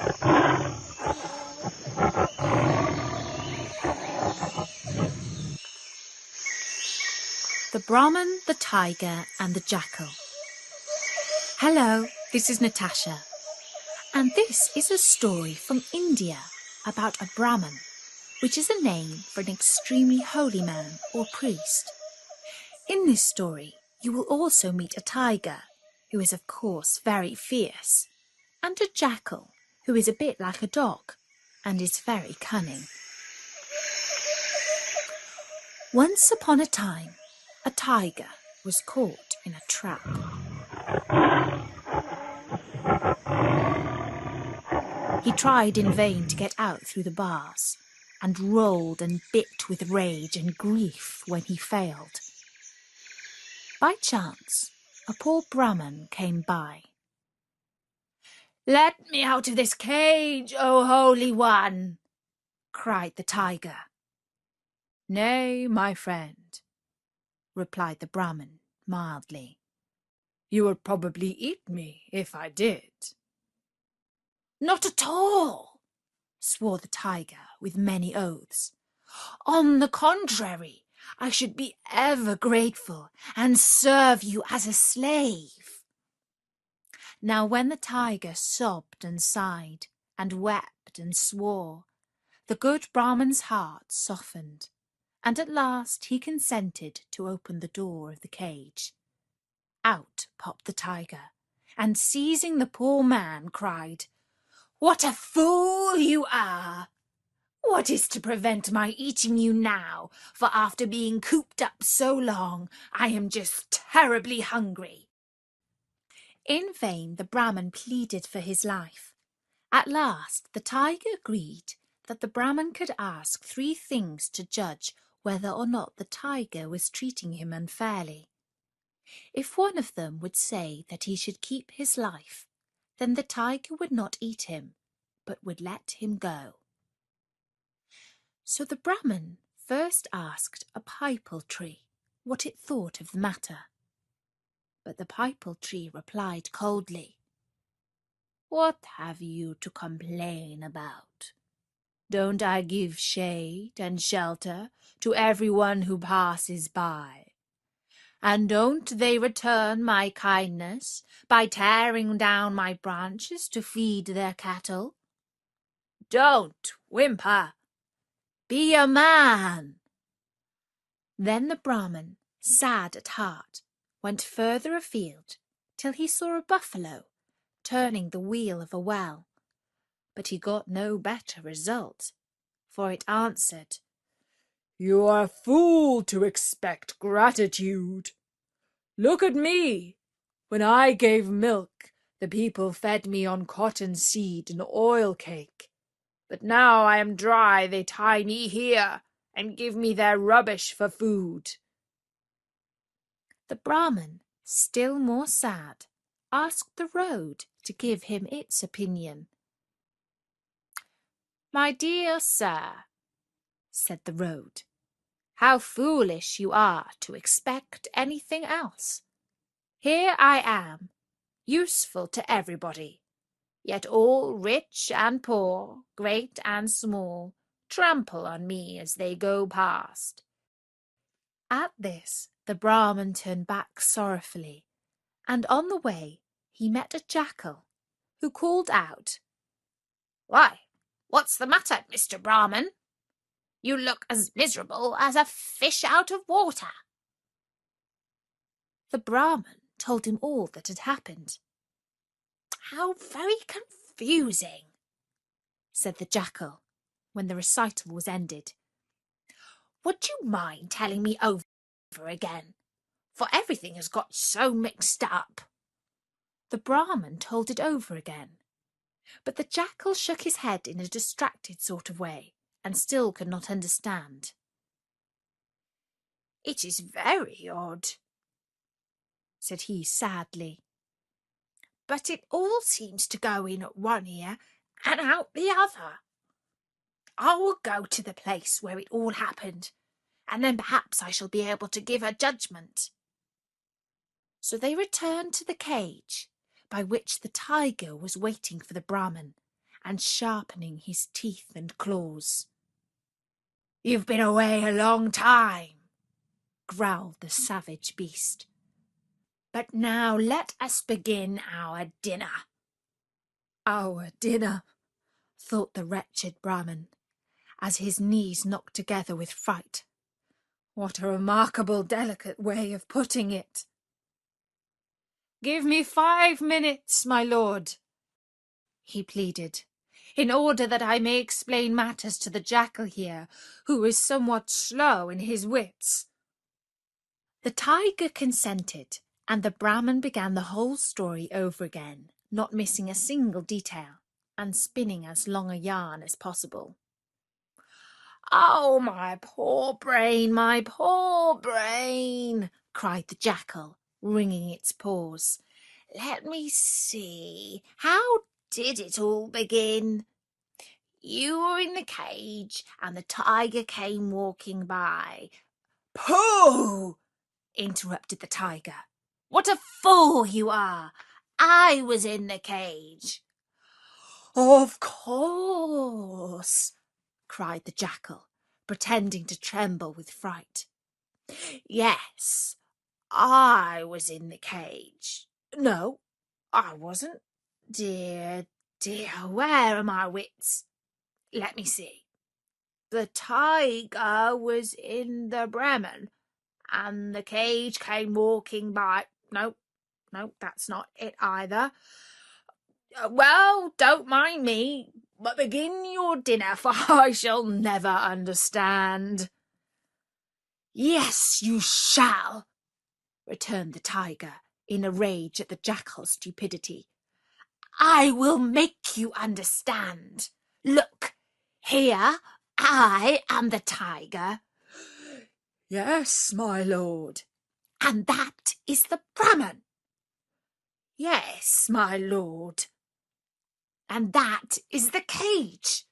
The Brahman, the Tiger and the Jackal. Hello, this is Natasha, and this is a story from India about a Brahman, which is a name for an extremely holy man or priest. In this story, you will also meet a tiger, who is of course very fierce, and a jackal, who is a bit like a dog and is very cunning. Once upon a time, a tiger was caught in a trap. He tried in vain to get out through the bars, and rolled and bit with rage and grief when he failed. By chance, a poor Brahman came by. "Let me out of this cage, O Holy One!" cried the tiger. "Nay, my friend," replied the Brahman mildly. "You would probably eat me if I did." "Not at all," swore the tiger with many oaths. "On the contrary, I should be ever grateful and serve you as a slave." Now when the tiger sobbed and sighed and wept and swore, the good Brahman's heart softened, and at last he consented to open the door of the cage. Out popped the tiger, and seizing the poor man, cried, "What a fool you are! What is to prevent my eating you now? For after being cooped up so long, I am just terribly hungry." In vain the Brahman pleaded for his life. At last the tiger agreed that the Brahman could ask 3 things to judge whether or not the tiger was treating him unfairly. If one of them would say that he should keep his life, then the tiger would not eat him, but would let him go. So the Brahman first asked a pipal tree what it thought of the matter. But the pipal tree replied coldly, "What have you to complain about? Don't I give shade and shelter to everyone who passes by? And don't they return my kindness by tearing down my branches to feed their cattle? Don't whimper. Be a man." Then the Brahman, sad at heart, went further afield till he saw a buffalo turning the wheel of a well. But he got no better result, for it answered, "You are a fool to expect gratitude. Look at me. When I gave milk, the people fed me on cotton seed and oil cake. But now I am dry, they tie me here and give me their rubbish for food." The Brahman, still more sad, asked the road to give him its opinion. "My dear sir," said the road, "how foolish you are to expect anything else. Here I am, useful to everybody, yet all rich and poor, great and small, trample on me as they go past." At this the Brahman turned back sorrowfully, and on the way he met a jackal, who called out, "Why, what's the matter, Mr. Brahman? You look as miserable as a fish out of water." The Brahman told him all that had happened. "How very confusing," said the jackal, when the recital was ended. "Would you mind telling me over again? For everything has got so mixed up." The Brahman told it over again, but the jackal shook his head in a distracted sort of way, and still could not understand. "It is very odd," said he sadly, "but it all seems to go in at one ear and out the other. I will go to the place where it all happened, and then perhaps I shall be able to give a judgment." So they returned to the cage by which the tiger was waiting for the Brahman, and sharpening his teeth and claws. "You've been away a long time," growled the savage beast. "But now let us begin our dinner." "Our dinner," thought the wretched Brahman, as his knees knocked together with fright. "What a remarkable, delicate way of putting it." "Give me 5 minutes, my lord," he pleaded, "in order that I may explain matters to the jackal here, who is somewhat slow in his wits." The tiger consented, and the Brahman began the whole story over again, not missing a single detail, and spinning as long a yarn as possible. "Oh, my poor brain, my poor brain!" cried the jackal, wringing its paws. "Let me see. How did it all begin? You were in the cage, and the tiger came walking by." "Pooh!" interrupted the tiger. "What a fool you are! I was in the cage." "Of course," cried the jackal, pretending to tremble with fright. "Yes, I was in the cage. No, I wasn't. Dear, dear, where are my wits? Let me see. The tiger was in the Brahman, and the cage came walking by. No, that's not it either. Well, don't mind me, but begin your dinner, for I shall never understand." "Yes, you shall," returned the tiger, in a rage at the jackal's stupidity. "I will make you understand. Look, here I am the tiger." "Yes, my lord." "And that is the Brahman." "Yes, my lord." "And that is the cage."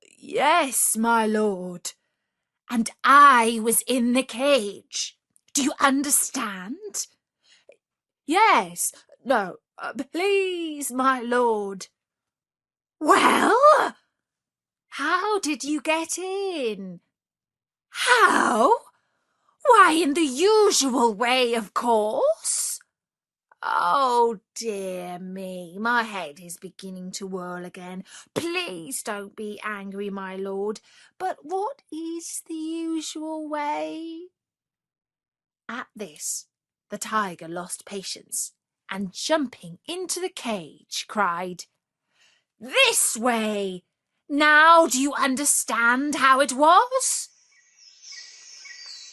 "Yes, my lord." "And I was in the cage. Do you understand?" "Yes, no, please, my lord." "Well, how did you get in?" "How? Why, in the usual way, of course." "Oh, dear me, my head is beginning to whirl again. Please don't be angry, my lord, but what is the usual way?" At this, the tiger lost patience, and jumping into the cage, cried, "This way! Now do you understand how it was?"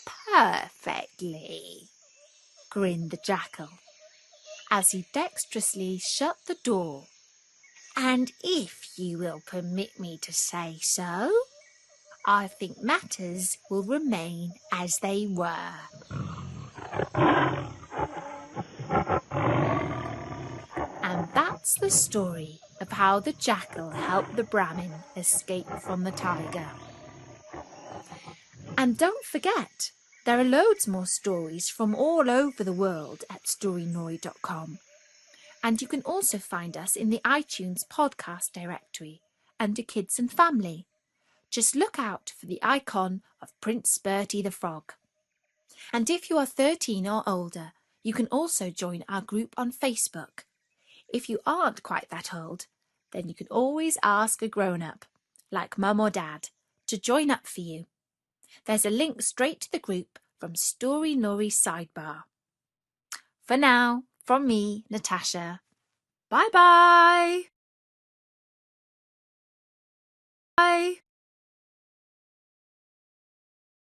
"Perfectly," grinned the jackal, as he dexterously shut the door. "And if you will permit me to say so, I think matters will remain as they were." And that's the story of how the jackal helped the Brahmin escape from the tiger. And don't forget, there are loads more stories from all over the world at storynori.com. And you can also find us in the iTunes podcast directory under Kids and Family. Just look out for the icon of Prince Bertie the Frog. And if you are 13 or older, you can also join our group on Facebook. If you aren't quite that old, then you can always ask a grown-up, like Mum or Dad, to join up for you. There's a link straight to the group from Story Nori's sidebar. For now, from me, Natasha, bye-bye! Bye!